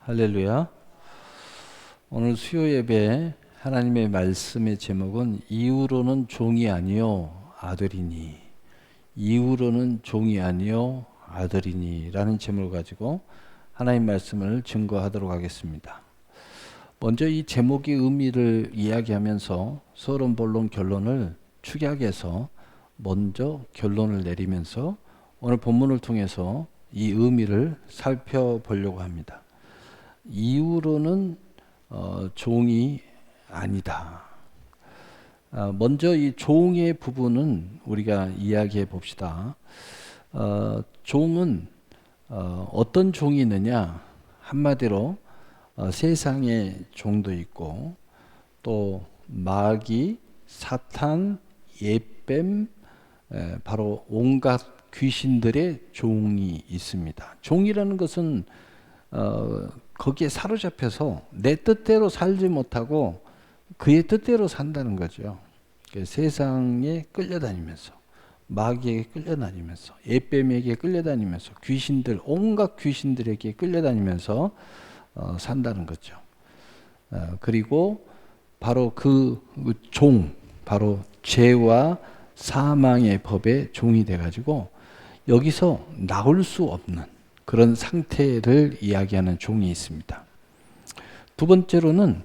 할렐루야. 오늘 수요 예배 하나님의 말씀의 제목은 이후로는 종이 아니요 아들이니, 이후로는 종이 아니요 아들이니 라는 제목을 가지고 하나님 말씀을 증거하도록 하겠습니다. 먼저 이 제목의 의미를 이야기하면서 서론, 본론, 결론을 축약해서 먼저 결론을 내리면서 오늘 본문을 통해서 이 의미를 살펴보려고 합니다. 이후로는 종이 아니다. 먼저 이 종의 부분은 우리가 이야기해 봅시다. 종은 어떤 종이 있느냐? 한마디로 세상의 종도 있고 또 마귀, 사탄, 예뱀, 바로 온갖 귀신들의 종이 있습니다. 종이라는 것은 거기에 사로잡혀서 내 뜻대로 살지 못하고 그의 뜻대로 산다는 거죠. 세상에 끌려다니면서, 마귀에게 끌려다니면서, 예뱀에게 끌려다니면서, 귀신들, 온갖 귀신들에게 끌려다니면서 산다는 거죠. 그리고 바로 그 종, 바로 죄와 사망의 법의 종이 돼가지고 여기서 나올 수 없는 그런 상태를 이야기하는 종이 있습니다. 두 번째로는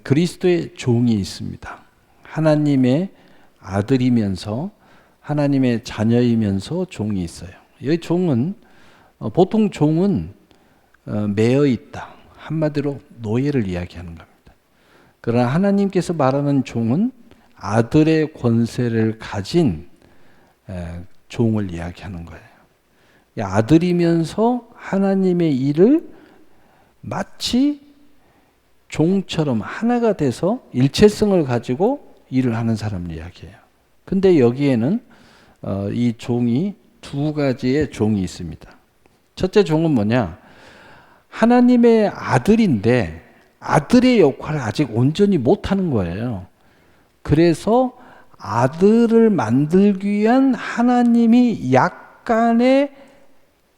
그리스도의 종이 있습니다. 하나님의 아들이면서 하나님의 자녀이면서 종이 있어요. 이 종은 보통 종은 매여 있다. 한마디로 노예를 이야기하는 겁니다. 그러나 하나님께서 말하는 종은 아들의 권세를 가진 종을 이야기하는 거예요. 아들이면서 하나님의 일을 마치 종처럼 하나가 돼서 일체성을 가지고 일을 하는 사람을 이야기해요. 근데 여기에는 이 종이 두 가지의 종이 있습니다. 첫째 종은 뭐냐? 하나님의 아들인데 아들의 역할을 아직 온전히 못하는 거예요. 그래서 아들을 만들기 위한 하나님이 약간의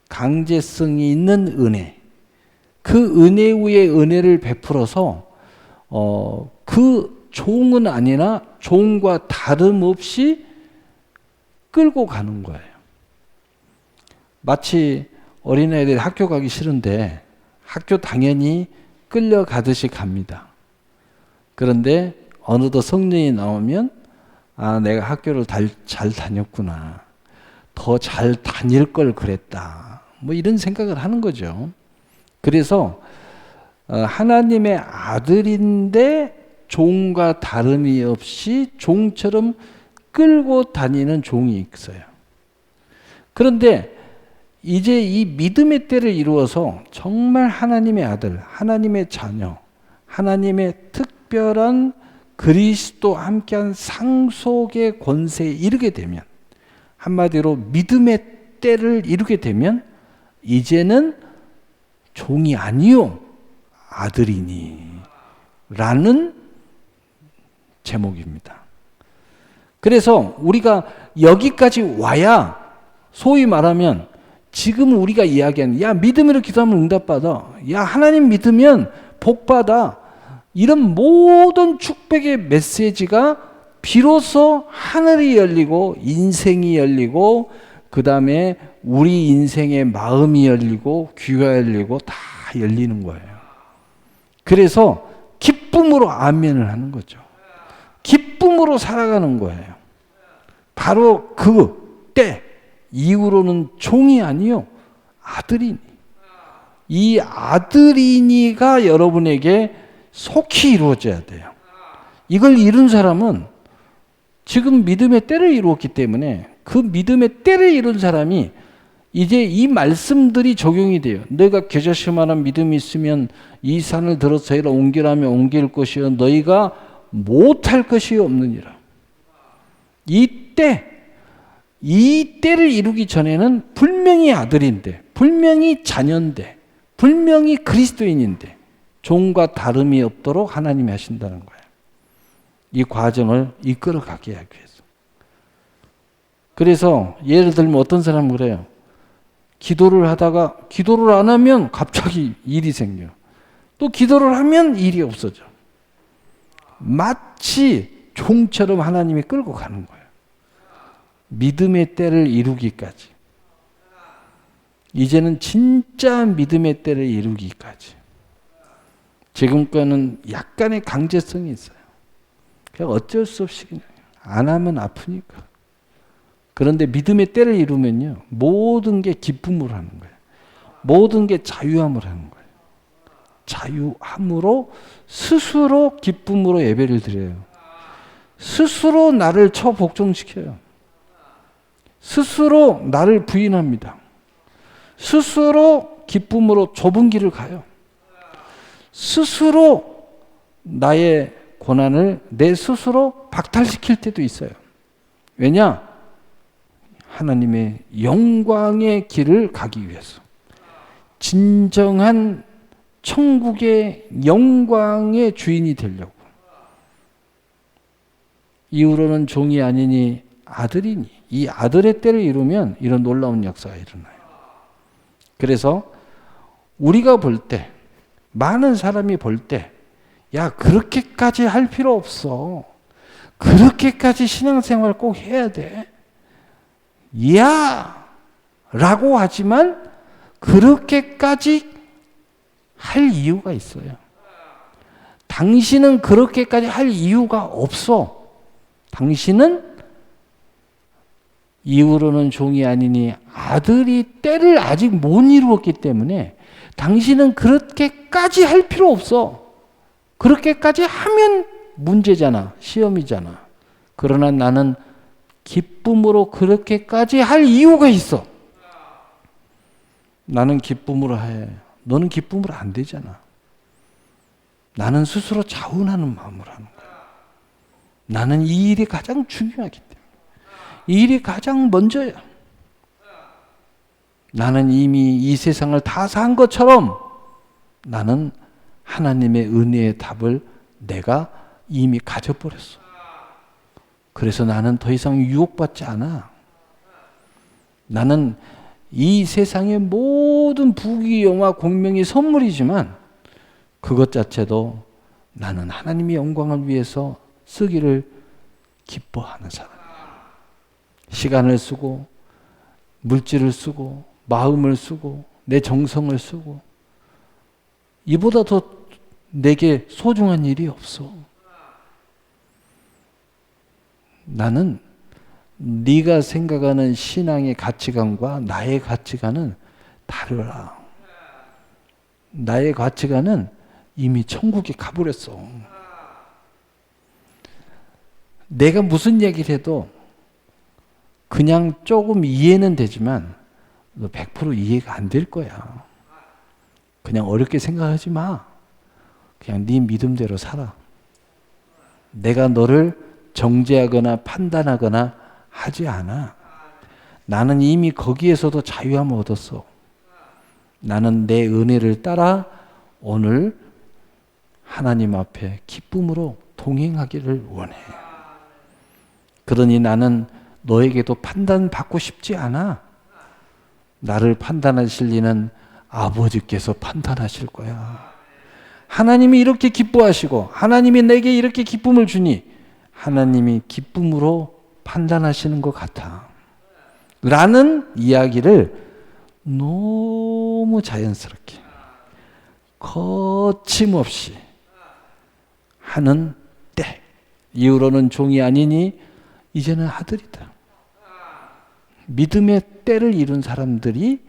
강제성이 있는 은혜, 그 은혜 위에 은혜를 베풀어서 그 종은 아니나 종과 다름없이 끌고 가는 거예요. 마치 어린아이들이 학교 가기 싫은데 학교 당연히 끌려가듯이 갑니다. 그런데 어느덧 성년이 나오면 내가 학교를 잘 다녔구나, 더 잘 다닐 걸 그랬다, 뭐 이런 생각을 하는 거죠. 그래서 하나님의 아들인데 종과 다름이 없이 종처럼 끌고 다니는 종이 있어요. 그런데 이제 이 믿음의 때를 이루어서 정말 하나님의 아들, 하나님의 자녀, 하나님의 특별한 그리스도와 함께한 상속의 권세에 이르게 되면, 한마디로 믿음의 때를 이루게 되면 이제는 종이 아니요 아들이니 라는 제목입니다. 그래서 우리가 여기까지 와야 소위 말하면 지금 우리가 이야기하는 믿음으로 기도하면 응답받아, 하나님 믿으면 복받아, 이런 모든 축복의 메시지가 비로소 하늘이 열리고 인생이 열리고 그 다음에 우리 인생의 마음이 열리고 귀가 열리고 다 열리는 거예요. 그래서 기쁨으로 아멘을 하는 거죠. 기쁨으로 살아가는 거예요. 바로 그 때 이후로는 종이 아니요 아들이니, 이 아들이니가 여러분에게 속히 이루어져야 돼요. 이걸 이룬 사람은 지금 믿음의 때를 이루었기 때문에 그 믿음의 때를 이룬 사람이 이제 이 말씀들이 적용이 돼요. 너희가 겨자씨만한 믿음이 있으면 이 산을 들어서 이라 옮기라면 옮길 것이요 너희가 못할 것이 없느니라. 이 때를 이루기 전에는 분명히 아들인데, 분명히 자녀인데, 분명히 그리스도인인데 종과 다름이 없도록 하나님이 하신다는 거예요. 이 과정을 이끌어가게 하기 위해서. 그래서 예를 들면 어떤 사람은 그래요. 기도를 하다가 기도를 안 하면 갑자기 일이 생겨요. 또 기도를 하면 일이 없어져. 마치 종처럼 하나님이 끌고 가는 거예요. 믿음의 때를 이루기까지. 이제는 진짜 믿음의 때를 이루기까지. 지금 거는 약간의 강제성이 있어요. 그냥 어쩔 수 없이 그냥 안 하면 아프니까. 그런데 믿음의 때를 이루면요, 모든 게 기쁨으로 하는 거예요. 모든 게 자유함으로 하는 거예요. 자유함으로 스스로 기쁨으로 예배를 드려요. 스스로 나를 처복종시켜요. 스스로 나를 부인합니다. 스스로 기쁨으로 좁은 길을 가요. 스스로 나의 고난을 내 스스로 박탈시킬 때도 있어요. 왜냐? 하나님의 영광의 길을 가기 위해서. 진정한 천국의 영광의 주인이 되려고. 이후로는 종이 아니니 아들이니. 이 아들의 때를 이루면 이런 놀라운 역사가 일어나요. 그래서 우리가 볼 때, 많은 사람이 볼 때, 야, 그렇게까지 할 필요 없어. 그렇게까지 신앙생활 꼭 해야 돼. 야! 라고 하지만 그렇게까지 할 이유가 있어요. 당신은 그렇게까지 할 이유가 없어. 당신은 이후로는 종이 아니니 아들이 때를 아직 못 이루었기 때문에 당신은 그렇게까지 할 필요 없어. 그렇게까지 하면 문제잖아. 시험이잖아. 그러나 나는 기쁨으로 그렇게까지 할 이유가 있어. 나는 기쁨으로 해. 너는 기쁨으로 안 되잖아. 나는 스스로 자원하는 마음으로 하는 거야. 나는 이 일이 가장 중요하기 때문에. 이 일이 가장 먼저야. 나는 이미 이 세상을 다 산 것처럼 나는 하나님의 은혜의 답을 내가 이미 가져버렸어. 그래서 나는 더 이상 유혹받지 않아. 나는 이 세상의 모든 부귀영화 공명이 선물이지만 그것 자체도 나는 하나님의 영광을 위해서 쓰기를 기뻐하는 사람이야. 시간을 쓰고 물질을 쓰고 마음을 쓰고 내 정성을 쓰고 이보다 더 내게 소중한 일이 없어. 나는 네가 생각하는 신앙의 가치관과 나의 가치관은 다르라. 나의 가치관은 이미 천국에 가버렸어. 내가 무슨 얘기를 해도 그냥 조금 이해는 되지만 너 100% 이해가 안 될 거야. 그냥 어렵게 생각하지 마. 그냥 네 믿음대로 살아. 내가 너를 정죄하거나 판단하거나 하지 않아. 나는 이미 거기에서도 자유함을 얻었어. 나는 내 은혜를 따라 오늘 하나님 앞에 기쁨으로 동행하기를 원해. 그러니 나는 너에게도 판단받고 싶지 않아. 나를 판단하실 이는 아버지께서 판단하실 거야. 하나님이 이렇게 기뻐하시고 하나님이 내게 이렇게 기쁨을 주니 하나님이 기쁨으로 판단하시는 것 같아. 라는 이야기를 너무 자연스럽게 거침없이 하는 때 이후로는 종이 아니니 이제는 아들이다. 믿음의 때를 이룬 사람들이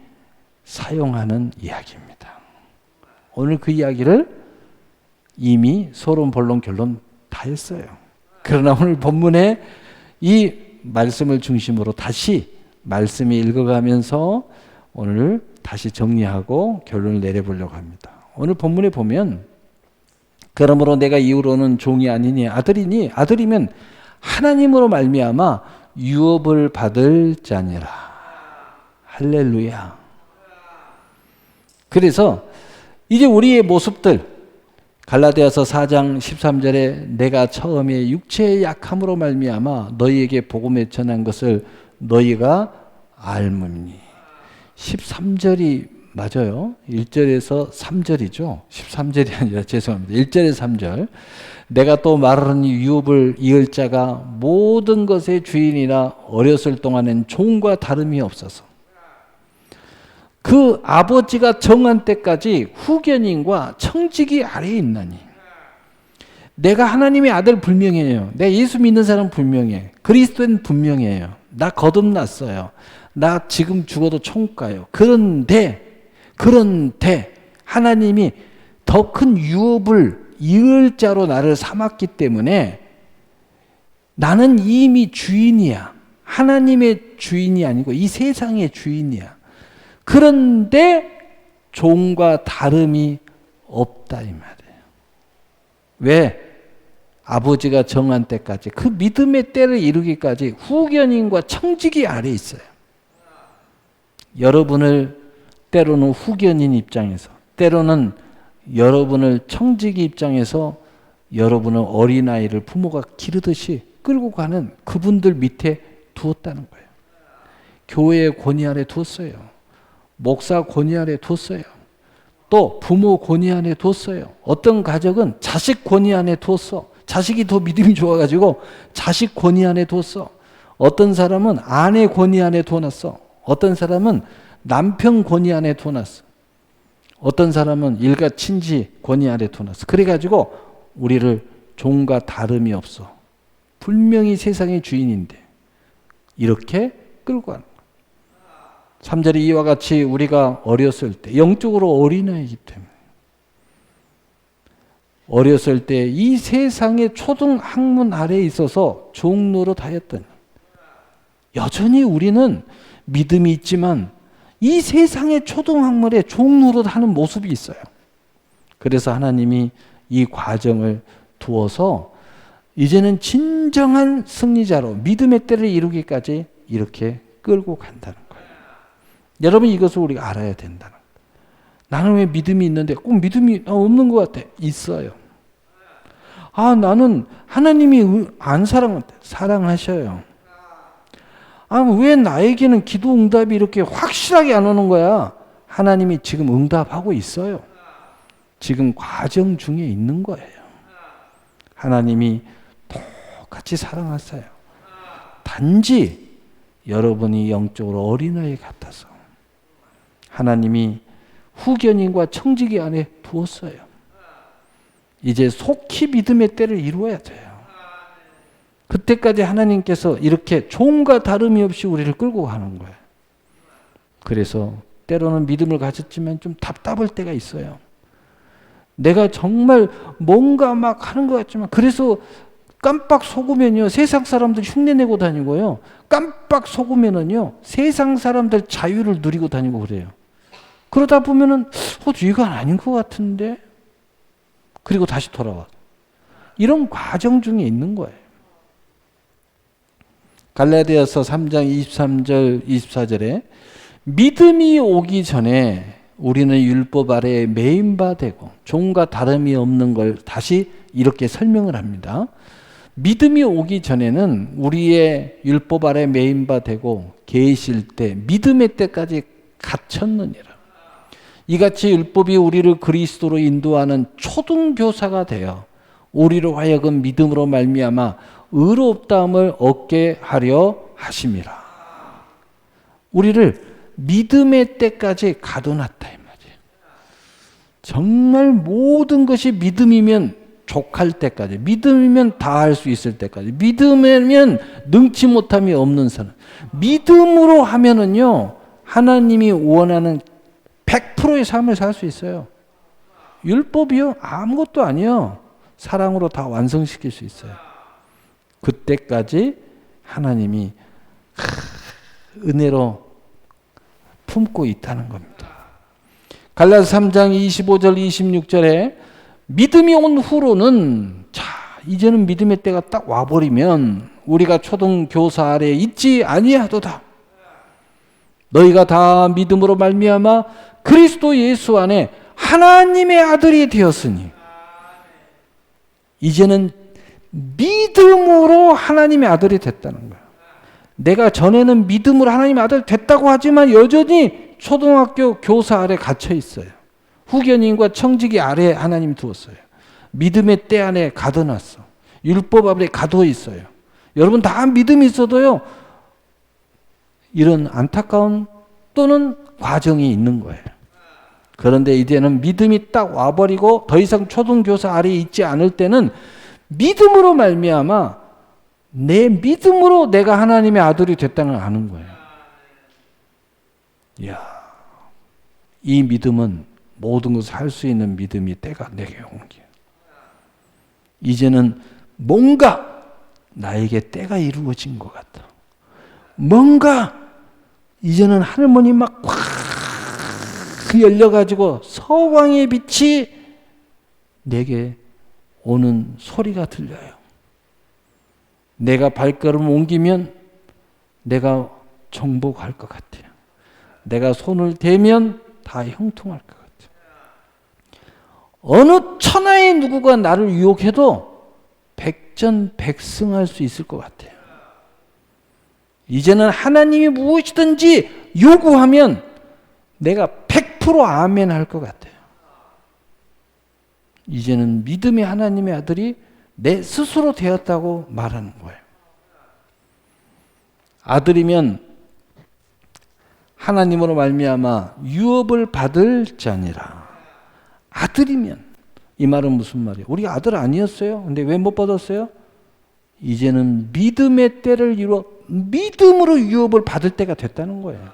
사용하는 이야기입니다. 오늘 그 이야기를 이미 서론, 본론, 결론 다 했어요. 그러나 오늘 본문에 이 말씀을 중심으로 다시 말씀이 읽어가면서 오늘 다시 정리하고 결론을 내려보려고 합니다. 오늘 본문에 보면 그러므로 내가 이후로는 종이 아니니 아들이니 아들이면 하나님으로 말미암아 유업을 받을 자니라. 할렐루야. 그래서 이제 우리의 모습들 갈라디아서 4장 13절에 내가 처음에 육체의 약함으로 말미암아 너희에게 복음에 전한 것을 너희가 알므니 13절이 맞아요. 1절에서 3절이죠. 13절이 아니라 죄송합니다. 1절에서 3절. 내가 또 말하는 유업을 이을 자가 모든 것의 주인이나 어렸을 동안엔 종과 다름이 없어서 그 아버지가 정한 때까지 후견인과 청지기 아래에 있나니. 내가 하나님의 아들 분명해요. 내가 예수 믿는 사람 분명해. 그리스도는 분명해요. 나 거듭났어요. 나 지금 죽어도 천국 가요. 그런데 하나님이 더 큰 유업을 이을 자로 나를 삼았기 때문에 나는 이미 주인이야. 하나님의 주인이 아니고 이 세상의 주인이야. 그런데 종과 다름이 없다 이 말이에요. 왜? 아버지가 정한 때까지 그 믿음의 때를 이루기까지 후견인과 청지기 아래 있어요. 여러분을 때로는 후견인 입장에서, 때로는 여러분을 청지기 입장에서 여러분은 어린아이를 부모가 기르듯이 끌고 가는 그분들 밑에 두었다는 거예요. 교회의 권위 아래 두었어요. 목사 권위 아래 두었어요. 또 부모 권위 안에 뒀어요. 어떤 가족은 자식 권위 안에 뒀어. 자식이 더 믿음이 좋아가지고 자식 권위 안에 뒀어. 어떤 사람은 아내 권위 안에 둬놨어. 어떤 사람은 남편 권위 안에 둬놨어. 어떤 사람은 일가 친지 권위 아래 둬놨어. 그래가지고 우리를 종과 다름이 없어. 분명히 세상의 주인인데 이렇게 끌고 가는 거예요. 3절에 이와 같이 우리가 어렸을 때 영적으로 어린아이이기 때문에 어렸을 때 이 세상의 초등학문 아래에 있어서 종노릇 하였더니 여전히 우리는 믿음이 있지만 이 세상의 초등학문에 종노릇 하는 모습이 있어요. 그래서 하나님이 이 과정을 두어서 이제는 진정한 승리자로 믿음의 때를 이루기까지 이렇게 끌고 간다는 거예요. 여러분 이것을 우리가 알아야 된다는 거예요. 나는 왜 믿음이 있는데 꼭 믿음이 없는 것 같아. 있어요. 나는 하나님이 안 사랑하셔요. 왜 나에게는 기도 응답이 이렇게 확실하게 안 오는 거야? 하나님이 지금 응답하고 있어요. 지금 과정 중에 있는 거예요. 하나님이 똑같이 사랑하세요. 단지 여러분이 영적으로 어린아이 같아서 하나님이 후견인과 청지기 안에 두었어요. 이제 속히 믿음의 때를 이루어야 돼요. 그때까지 하나님께서 이렇게 종과 다름이 없이 우리를 끌고 가는 거예요. 그래서 때로는 믿음을 가졌지만 좀 답답할 때가 있어요. 내가 정말 뭔가 막 하는 것 같지만 그래서 깜빡 속으면요 세상 사람들 흉내내고 다니고요. 깜빡 속으면은요 세상 사람들 자유를 누리고 다니고 그래요. 그러다 보면은 이건 아닌 것 같은데 그리고 다시 돌아와. 이런 과정 중에 있는 거예요. 갈라디아서 3장 23절 24절에 믿음이 오기 전에 우리는 율법 아래에 매인 바 되고 종과 다름이 없는 걸 다시 이렇게 설명을 합니다. 믿음이 오기 전에는 우리의 율법 아래 매인 바 되고 계실 때 믿음의 때까지 갇혔느니라. 이같이 율법이 우리를 그리스도로 인도하는 초등교사가 되어 우리로 하여금 믿음으로 말미암아 의롭다함을 얻게 하려 하심이라. 우리를 믿음의 때까지 가둬놨다 이 말이에요. 정말 모든 것이 믿음이면 족할 때까지, 믿음이면 다 할 수 있을 때까지, 믿음이면 능치 못함이 없는 사람, 믿음으로 하면은요 하나님이 원하는 100%의 삶을 살 수 있어요. 율법이요 아무것도 아니요. 사랑으로 다 완성시킬 수 있어요. 그때까지 하나님이 은혜로 품고 있다는 겁니다. 갈라디아서 3장 25절 26절에 믿음이 온 후로는 이제는 믿음의 때가 딱 와버리면 우리가 초등교사 아래에 있지 아니하도다. 너희가 다 믿음으로 말미암아 그리스도 예수 안에 하나님의 아들이 되었으니 이제는 믿음으로 하나님의 아들이 됐다는 거예요. 내가 전에는 믿음으로 하나님의 아들 됐다고 하지만 여전히 초등학교 교사 아래 갇혀 있어요. 후견인과 청지기 아래 하나님이 두었어요. 믿음의 때 안에 가둬놨어. 율법 아래 가두어 있어요. 여러분 다 믿음이 있어도요, 이런 안타까운 또는 과정이 있는 거예요. 그런데 이제는 믿음이 딱 와버리고 더 이상 초등교사 아래에 있지 않을 때는 믿음으로 말미암아 내 믿음으로 내가 하나님의 아들이 됐다는 걸 아는 거예요. 이야, 이 믿음은 모든 것을 할 수 있는 믿음이 때가 내게 온 거예요. 이제는 뭔가 나에게 때가 이루어진 것 같다. 뭔가 이제는 하늘문이 막 꽉 열려가지고 서광의 빛이 내게 오는 소리가 들려요. 내가 발걸음 옮기면 내가 정복할 것 같아요. 내가 손을 대면 다 형통할 것 같아요. 어느 천하의 누구가 나를 유혹해도 백전백승할 수 있을 것 같아요. 이제는 하나님이 무엇이든지 요구하면 내가 100% 아멘 할 것 같아요. 이제는 믿음의 하나님의 아들이 내 스스로 되었다고 말하는 거예요. 아들이면 하나님으로 말미암아 유업을 받을 자니라. 아들이면, 이 말은 무슨 말이에요? 우리 아들 아니었어요? 근데 왜 못 받았어요? 이제는 믿음의 때를 이루어 믿음으로 유업을 받을 때가 됐다는 거예요.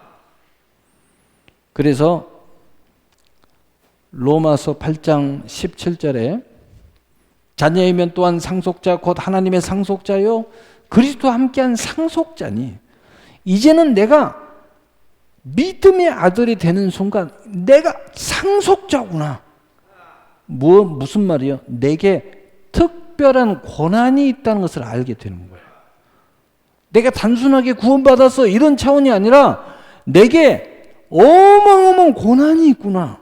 그래서 로마서 8장 17절에 자녀이면 또한 상속자 곧 하나님의 상속자요 그리스도와 함께한 상속자니, 이제는 내가 믿음의 아들이 되는 순간 내가 상속자구나. 무슨 말이요? 내게 특별한 권한이 있다는 것을 알게 되는 거예요. 내가 단순하게 구원받아서 이런 차원이 아니라 내게 어마어마한 권한이 있구나.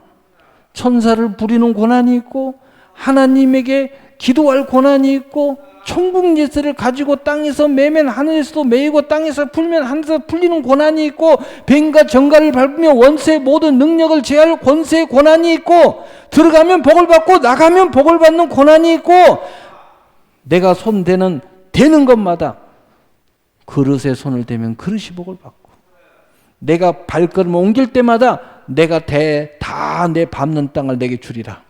천사를 부리는 권한이 있고 하나님에게 기도할 권한이 있고 천국 예세를 가지고 땅에서 매면 하늘에서도 매이고 땅에서 풀면 하늘에서 풀리는 권한이 있고 뱀과 정갈을 밟으며 원수의 모든 능력을 제할 권세의 권한이 있고 들어가면 복을 받고 나가면 복을 받는 권한이 있고 내가 손 대는 것마다 그릇에 손을 대면 그릇이 복을 받고 내가 발걸음을 옮길 때마다 내가 다 내 밟는 땅을 내게 주리라.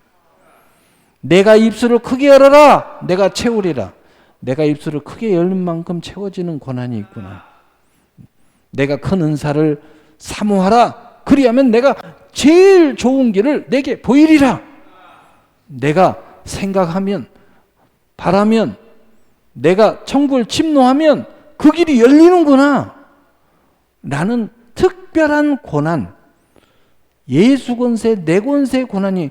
내가 입술을 크게 열어라. 내가 채우리라. 내가 입술을 크게 열는 만큼 채워지는 권한이 있구나. 내가 큰 은사를 사모하라. 그리하면 내가 제일 좋은 길을 내게 보이리라. 내가 생각하면 바라면 내가 천국을 침노하면 그 길이 열리는구나. 나는 특별한 권한, 예수 권세, 내 권세의 권한이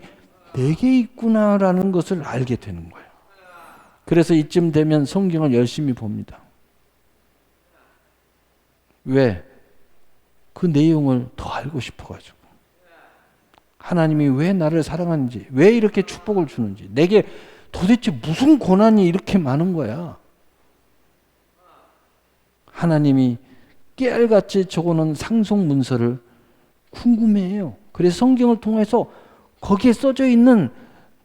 내게 있구나라는 것을 알게 되는 거예요. 그래서 이쯤 되면 성경을 열심히 봅니다. 왜? 그 내용을 더 알고 싶어가지고. 하나님이 왜 나를 사랑하는지, 왜 이렇게 축복을 주는지, 내게 도대체 무슨 권한이 이렇게 많은 거야. 하나님이 깨알같이 적어놓은 상속 문서를 궁금해해요. 그래서 성경을 통해서 거기에 써져 있는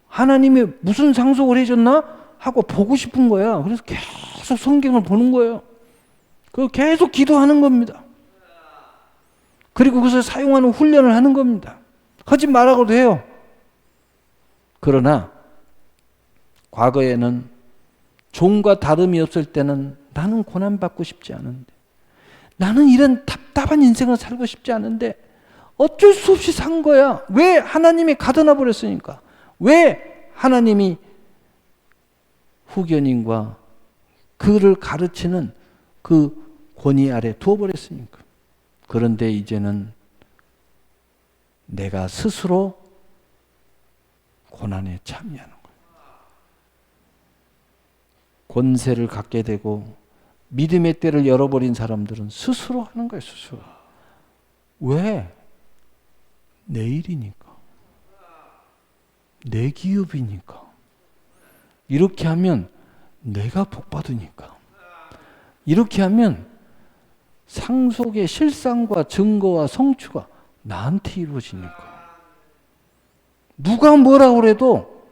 하나님이 무슨 상속을 해줬나 하고 보고 싶은 거야. 그래서 계속 성경을 보는 거예요. 그리고 계속 기도하는 겁니다. 그리고 그것을 사용하는 훈련을 하는 겁니다. 하지 말라고도 해요. 그러나 과거에는 종과 다름이 없을 때는 나는 고난받고 싶지 않은데, 나는 이런 답답한 인생을 살고 싶지 않은데 어쩔 수 없이 산 거야. 왜? 하나님이 가둬놔 버렸으니까. 왜? 하나님이 후견인과 그를 가르치는 그 권위 아래 두어버렸으니까. 그런데 이제는 내가 스스로 고난에 참여하는 거예요. 권세를 갖게 되고 믿음의 때를 열어버린 사람들은 스스로 하는 거예요. 스스로. 왜? 내 일이니까. 내 기업이니까. 이렇게 하면 내가 복받으니까. 이렇게 하면 상속의 실상과 증거와 성취가 나한테 이루어지니까. 누가 뭐라 그래도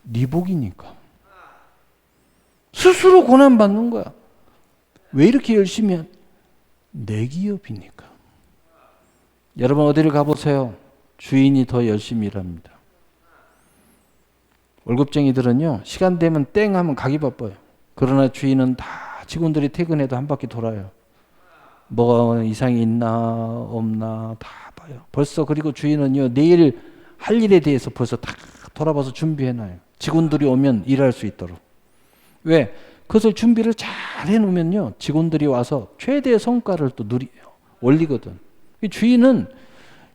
네 복이니까. 스스로 고난받는 거야. 왜 이렇게 열심히 해? 내 기업이니까. 여러분 어디를 가보세요. 주인이 더 열심히 일합니다. 월급쟁이들은요, 시간 되면 땡 하면 가기 바빠요. 그러나 주인은 다 직원들이 퇴근해도 한 바퀴 돌아요. 뭐가 이상이 있나 없나 다 봐요. 벌써 그리고 주인은요, 내일 할 일에 대해서 벌써 다 돌아봐서 준비해놔요. 직원들이 오면 일할 수 있도록. 왜? 그것을 준비를 잘 해놓으면요, 직원들이 와서 최대의 성과를 또 올리거든. 주인은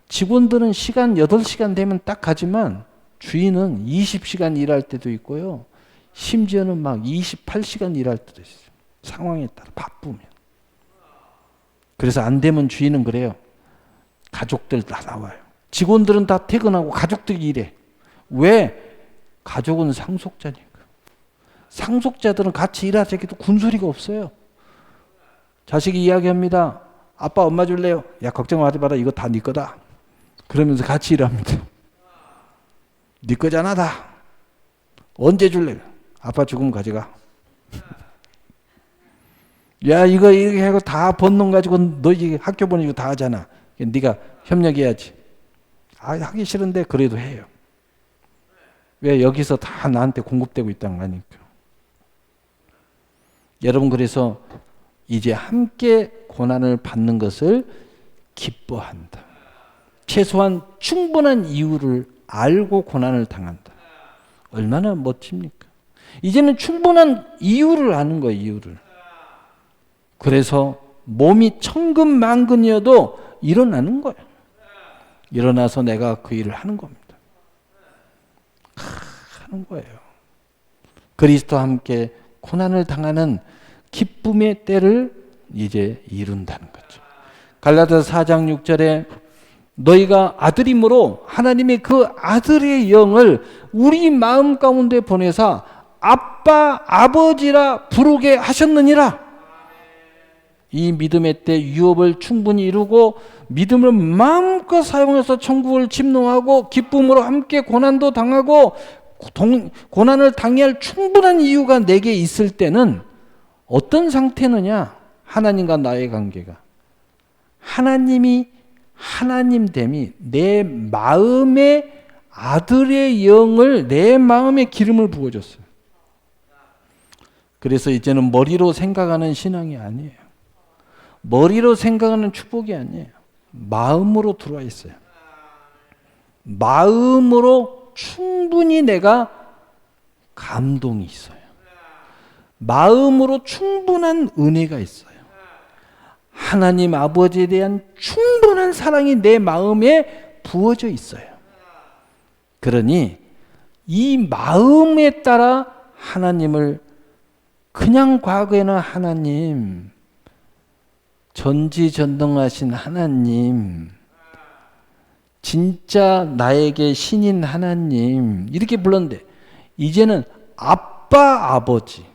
직원들은 시간 8시간 되면 딱 가지만 주인은 20시간 일할 때도 있고요. 심지어는 막 28시간 일할 때도 있어요. 상황에 따라 바쁘면. 그래서 안 되면 주인은 그래요. 가족들 다 나와요. 직원들은 다 퇴근하고 가족들이 일해. 왜? 가족은 상속자니까. 상속자들은 같이 일하자기도 군소리가 없어요. 자식이 이야기합니다. 아빠 엄마 줄래요? 야 걱정하지 마라. 이거 다 네 거다. 그러면서 같이 일합니다. 네 거잖아 다. 언제 줄래? 아빠 죽으면 가져가. 야 이거 이렇게 하고 다 번 놈 가지고 너 이제 학교 보내주고 다 하잖아. 네가 협력해야지. 아 하기 싫은데 그래도 해요. 왜? 여기서 다 나한테 공급되고 있다는 거니까. 여러분 그래서 이제 함께 고난을 받는 것을 기뻐한다. 최소한 충분한 이유를 알고 고난을 당한다. 얼마나 멋집니까? 이제는 충분한 이유를 아는 거예요. 이유를. 그래서 몸이 천근만근이어도 일어나는 거예요. 일어나서 내가 그 일을 하는 겁니다. 하는 거예요. 그리스도와 함께 고난을 당하는 기쁨의 때를 이제 이룬다는 거죠. 갈라디아서 4장 6절에 너희가 아들임으로 하나님의 그 아들의 영을 우리 마음 가운데 보내사 아빠 아버지라 부르게 하셨느니라. 이 믿음의 때 유업을 충분히 이루고 믿음을 마음껏 사용해서 천국을 침노하고 기쁨으로 함께 고난도 당하고 고난을 당해야 할 충분한 이유가 내게 있을 때는 어떤 상태느냐? 하나님과 나의 관계가. 하나님이 하나님됨이 내 마음에 아들의 영을 내 마음에 기름을 부어줬어요. 그래서 이제는 머리로 생각하는 신앙이 아니에요. 머리로 생각하는 축복이 아니에요. 마음으로 들어와 있어요. 마음으로 충분히 내가 감동이 있어요. 마음으로 충분한 은혜가 있어요. 하나님 아버지에 대한 충분한 사랑이 내 마음에 부어져 있어요. 그러니 이 마음에 따라 하나님을 그냥 과거에는 하나님, 전지전능하신 하나님, 진짜 나에게 신인 하나님 이렇게 불렀는데 이제는 아빠 아버지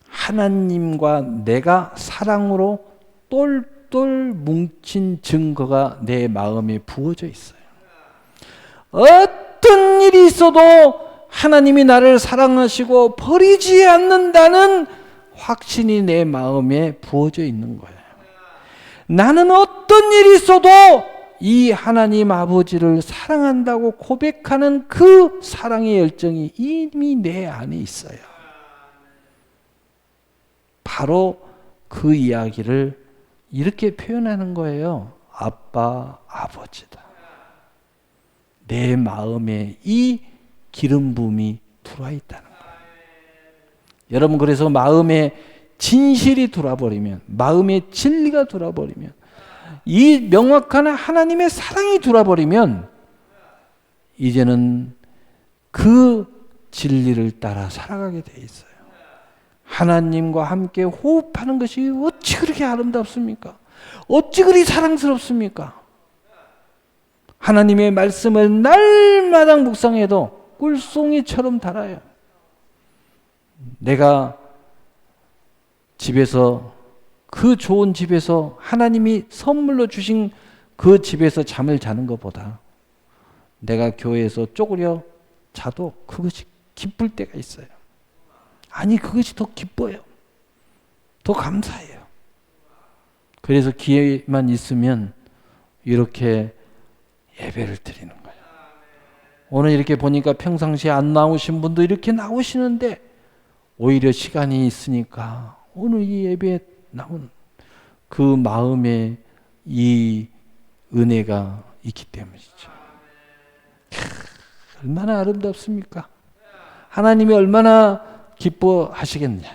하나님과 내가 사랑으로 똘똘 뭉친 증거가 내 마음에 부어져 있어요. 어떤 일이 있어도 하나님이 나를 사랑하시고 버리지 않는다는 확신이 내 마음에 부어져 있는 거예요. 나는 어떤 일이 있어도 이 하나님 아버지를 사랑한다고 고백하는 그 사랑의 열정이 이미 내 안에 있어요. 바로 그 이야기를 이렇게 표현하는 거예요. 아빠, 아버지다. 내 마음에 이 기름 부음이 들어와 있다는 거예요. 여러분 그래서 마음에 진실이 들어버리면, 마음에 진리가 들어버리면, 이 명확한 하나님의 사랑이 들어버리면 이제는 그 진리를 따라 살아가게 돼 있어요. 하나님과 함께 호흡하는 것이 어찌 그렇게 아름답습니까? 어찌 그리 사랑스럽습니까? 하나님의 말씀을 날마다 묵상해도 꿀송이처럼 달아요. 내가 집에서 그 좋은 집에서 하나님이 선물로 주신 그 집에서 잠을 자는 것보다 내가 교회에서 쪼그려 자도 그것이 기쁠 때가 있어요. 아니, 그것이 더 기뻐요. 더 감사해요. 그래서 기회만 있으면 이렇게 예배를 드리는 거예요. 오늘 이렇게 보니까 평상시에 안 나오신 분도 이렇게 나오시는데 오히려 시간이 있으니까 오늘 이 예배에 나온 그 마음에 이 은혜가 있기 때문이죠. 얼마나 아름답습니까? 하나님이 얼마나 기뻐하시겠느냐.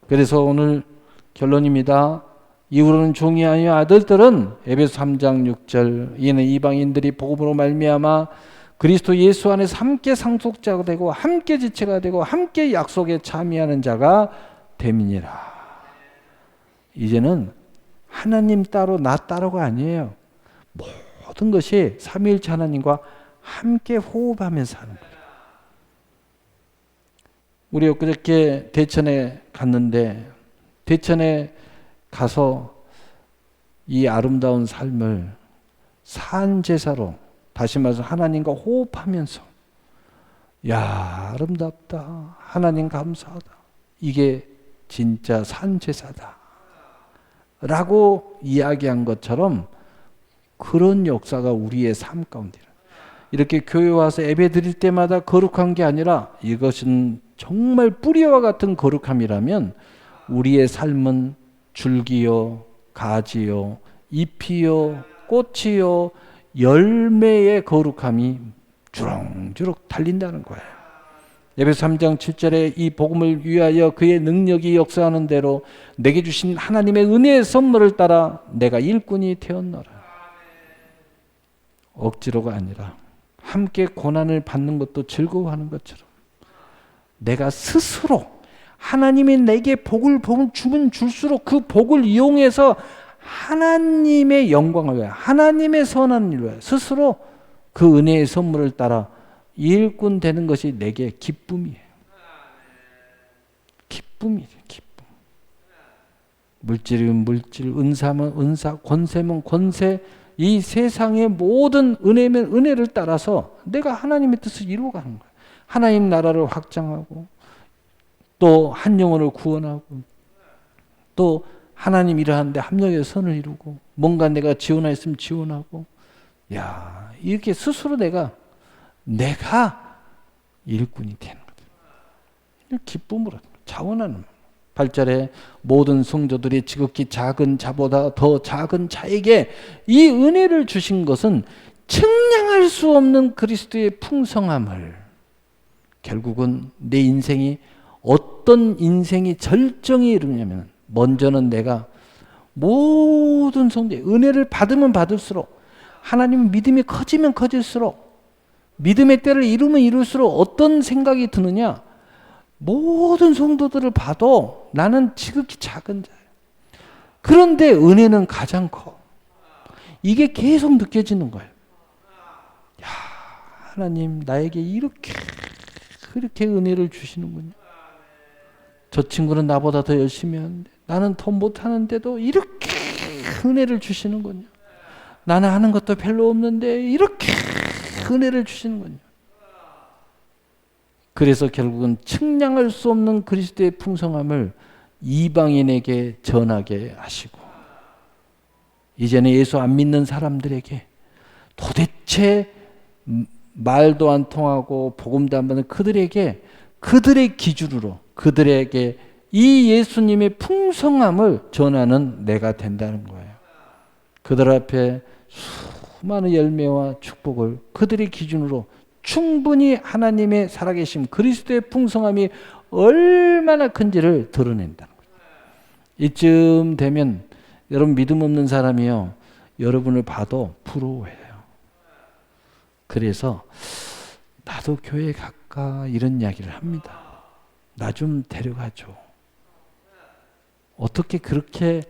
그래서 오늘 결론입니다. 이후로는 종이 아니요 아들들은 에베소 3장 6절 이는 이방인들이 복음으로 말미암아 그리스도 예수 안에서 함께 상속자가 되고 함께 지체가 되고 함께 약속에 참여하는 자가 됨이니라. 이제는 하나님 따로 나 따로가 아니에요. 모든 것이 삼위일체 하나님과 함께 호흡하면서 하는 거예요. 우리 엊그저께 대천에 갔는데 대천에 가서 이 아름다운 삶을 산제사로 다시 말해서 하나님과 호흡하면서 야 아름답다. 하나님 감사하다. 이게 진짜 산제사다. 라고 이야기한 것처럼 그런 역사가 우리의 삶 가운데 이렇게 교회 와서 예배 드릴 때마다 거룩한 게 아니라 이것은 정말 뿌리와 같은 거룩함이라면 우리의 삶은 줄기요, 가지요, 잎이요, 꽃이요, 열매의 거룩함이 주렁주렁 달린다는 거예요. 에베소 3장 7절에 이 복음을 위하여 그의 능력이 역사하는 대로 내게 주신 하나님의 은혜의 선물을 따라 내가 일꾼이 되었노라. 억지로가 아니라 함께 고난을 받는 것도 즐거워하는 것처럼 내가 스스로 하나님이 내게 복을 주면 줄수록 그 복을 이용해서 하나님의 영광을 위하여 하나님의 선한 일을 위하여 스스로 그 은혜의 선물을 따라 일꾼 되는 것이 내게 기쁨이에요. 기쁨이에요. 기쁨. 물질이면 물질, 은사면 은사, 권세면 권세, 이 세상의 모든 은혜면 은혜를 따라서 내가 하나님의 뜻을 이루어가는 거예요. 하나님 나라를 확장하고 또 한 영혼을 구원하고 또 하나님 일하는데 합력의 선을 이루고 뭔가 내가 지원했으면 지원하고 야 이렇게 스스로 내가 일꾼이 되는 거예요. 기쁨으로 자원하는 8절에 모든 성도들이 지극히 작은 자보다 더 작은 자에게 이 은혜를 주신 것은 측량할 수 없는 그리스도의 풍성함을 결국은 내 인생이 어떤 인생이 절정에 이르냐면 먼저는 내가 모든 성도의 은혜를 받으면 받을수록 하나님은 믿음이 커지면 커질수록 믿음의 때를 이루면 이룰수록 어떤 생각이 드느냐 모든 성도들을 봐도 나는 지극히 작은 자예요. 그런데 은혜는 가장 커. 이게 계속 느껴지는 거예요. 야, 하나님 나에게 그렇게 은혜를 주시는군요. 저 친구는 나보다 더 열심히 하는데 나는 더 못하는데도 이렇게 은혜를 주시는군요. 나는 하는 것도 별로 없는데 이렇게 은혜를 주시는군요. 그래서 결국은 측량할 수 없는 그리스도의 풍성함을 이방인에게 전하게 하시고 이제는 예수 안 믿는 사람들에게 도대체 말도 안 통하고 복음도 안 받는 그들에게 그들의 기준으로 그들에게 이 예수님의 풍성함을 전하는 내가 된다는 거예요. 그들 앞에 수많은 열매와 축복을 그들의 기준으로 충분히 하나님의 살아계심 그리스도의 풍성함이 얼마나 큰지를 드러낸다는 거예요. 이쯤 되면 여러분 믿음 없는 사람이요 여러분을 봐도 부러워해요. 그래서 나도 교회 갈까 이런 이야기를 합니다. 나 좀 데려가줘. 어떻게 그렇게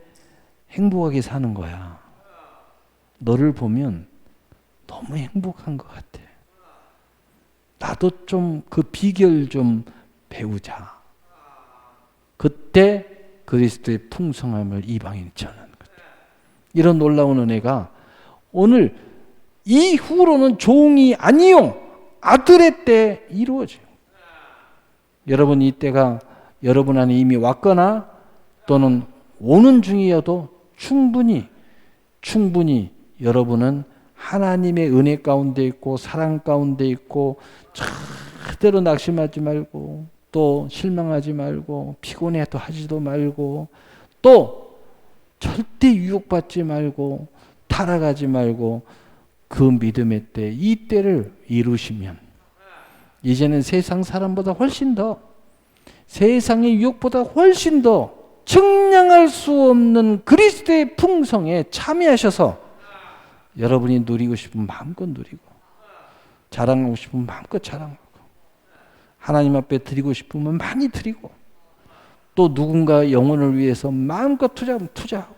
행복하게 사는 거야. 너를 보면 너무 행복한 것 같아. 나도 좀 그 비결 좀 배우자. 그때 그 그리스도의 풍성함을 이방인이 전하는 거죠. 이런 놀라운 은혜가 오늘 이후로는 종이 아니요 아들의 때 이루어져요. 여러분 이 때가 여러분 안에 이미 왔거나 또는 오는 중이어도 충분히 여러분은 하나님의 은혜 가운데 있고 사랑 가운데 있고 절대로 낙심하지 말고 또 실망하지 말고 피곤해도 하지도 말고 또 절대 유혹받지 말고 타락하지 말고 그 믿음의 때 이 때를 이루시면 이제는 세상 사람보다 훨씬 더 세상의 유혹보다 훨씬 더 측량할 수 없는 그리스도의 풍성에 참여하셔서 여러분이 누리고 싶으면 마음껏 누리고 자랑하고 싶으면 마음껏 자랑하고 하나님 앞에 드리고 싶으면 많이 드리고 또 누군가 영혼을 위해서 마음껏 투자하고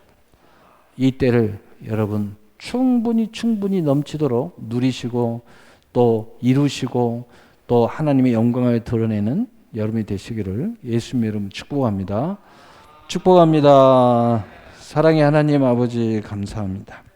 이 때를 여러분 충분히 넘치도록 누리시고 또 이루시고 또 하나님의 영광을 드러내는 여러분이 되시기를 예수님의 이름으로 축복합니다. 축복합니다. 사랑의 하나님 아버지 감사합니다.